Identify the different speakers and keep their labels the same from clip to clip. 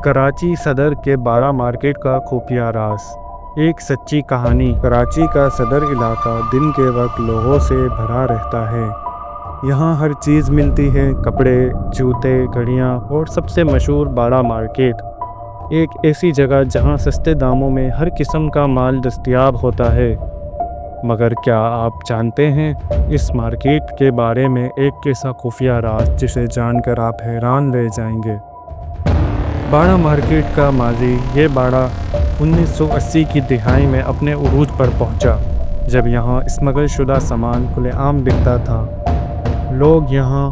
Speaker 1: کراچی صدر کے باڑہ مارکیٹ کا خفیہ راز، ایک سچی کہانی۔ کراچی کا صدر علاقہ دن کے وقت لوگوں سے بھرا رہتا ہے۔ یہاں ہر چیز ملتی ہے، کپڑے، جوتے، گھڑیاں اور سب سے مشہور باڑہ مارکیٹ، ایک ایسی جگہ جہاں سستے داموں میں ہر قسم کا مال دستیاب ہوتا ہے۔ مگر کیا آپ جانتے ہیں اس مارکیٹ کے بارے میں ایک ایسا خفیہ راز جسے جان کر آپ حیران رہ جائیں گے؟ باڑہ مارکیٹ کا ماضی۔ یہ باڑہ 1980 کی دہائی میں اپنے عروج پر پہنچا، جب یہاں اسمگل شدہ سامان کھلے عام بکتا تھا۔ لوگ یہاں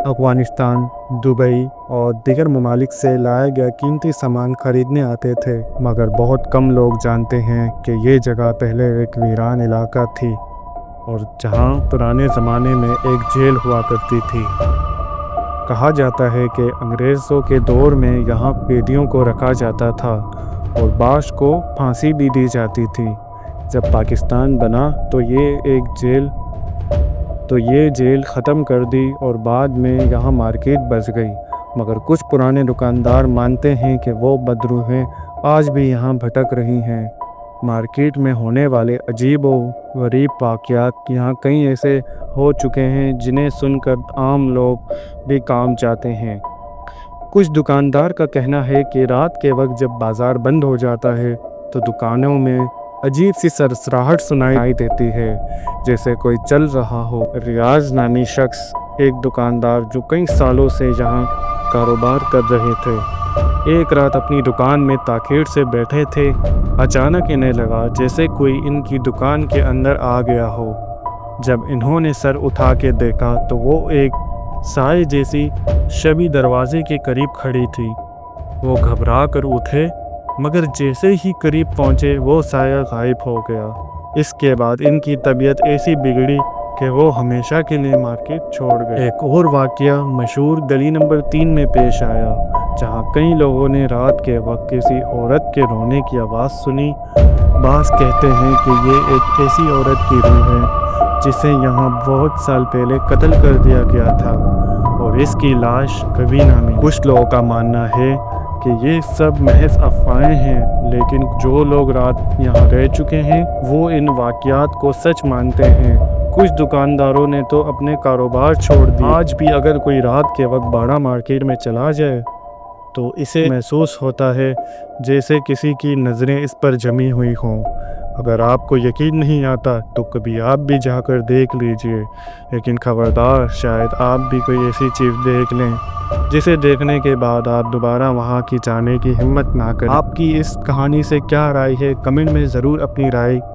Speaker 1: افغانستان، دبئی اور دیگر ممالک سے لایا گیا قیمتی سامان خریدنے آتے تھے، مگر بہت کم لوگ جانتے ہیں کہ یہ جگہ پہلے ایک ویران علاقہ تھی، اور جہاں پرانے زمانے میں ایک جیل ہوا کرتی تھی۔ کہا جاتا ہے کہ انگریزوں کے دور میں یہاں قیدیوں کو رکھا جاتا تھا اور بعض کو پھانسی بھی دی جاتی تھی۔ جب پاکستان بنا تو یہ جیل ختم کر دی اور بعد میں یہاں مارکیٹ بس گئی، مگر کچھ پرانے دکاندار مانتے ہیں کہ وہ بدروحیں آج بھی یہاں بھٹک رہی ہیں۔ مارکیٹ میں ہونے والے عجیب و غریب واقعات یہاں کئی ایسے ہو چکے ہیں جنہیں سن کر عام لوگ بھی کانپ جاتے ہیں۔ کچھ دکاندار کا کہنا ہے کہ رات کے وقت جب بازار بند ہو جاتا ہے تو دکانوں میں عجیب سی سرسراہٹ سنائی دیتی ہے، جیسے کوئی چل رہا ہو۔ ریاض نامی شخص، ایک دکاندار جو کئی سالوں سے یہاں کاروبار کر رہے تھے، ایک رات اپنی دکان میں تاخیر سے بیٹھے تھے۔ اچانک انہیں لگا جیسے کوئی ان کی دکان کے اندر آ گیا ہو۔ جب انہوں نے سر اٹھا کے دیکھا تو وہ ایک سائے جیسی شبح دروازے کے قریب کھڑی تھی۔ وہ گھبرا کر اٹھے، مگر جیسے ہی قریب پہنچے وہ سایہ غائب ہو گیا۔ اس کے بعد ان کی طبیعت ایسی بگڑی کہ وہ ہمیشہ کے لیے مارکیٹ چھوڑ گئے۔ ایک اور واقعہ مشہور گلی نمبر 3 میں پیش آیا، جہاں کئی لوگوں نے رات کے وقت کسی عورت کے رونے کی آواز سنی۔ بعض کہتے ہیں کہ یہ ایک ایسی عورت کی روح ہے جسے یہاں بہت سال پہلے قتل کر دیا گیا تھا اور اس کی لاش کبھی نہ ملی۔ کچھ لوگوں کا ماننا ہے کہ یہ سب محض افواہیں ہیں، لیکن جو لوگ رات یہاں رہ چکے ہیں وہ ان واقعات کو سچ مانتے ہیں۔ کچھ دکانداروں نے تو اپنے کاروبار چھوڑ دیے۔ آج بھی اگر کوئی رات کے وقت باڑہ مارکیٹ میں چلا جائے تو اسے محسوس ہوتا ہے جیسے کسی کی نظریں اس پر جمی ہوئی ہوں۔ اگر آپ کو یقین نہیں آتا تو کبھی آپ بھی جا کر دیکھ لیجئے، لیکن خبردار، شاید آپ بھی کوئی ایسی چیز دیکھ لیں جسے دیکھنے کے بعد آپ دوبارہ وہاں کی جانے کی ہمت نہ کریں۔ آپ کی اس کہانی سے کیا رائے ہے؟ کمنٹ میں ضرور اپنی رائے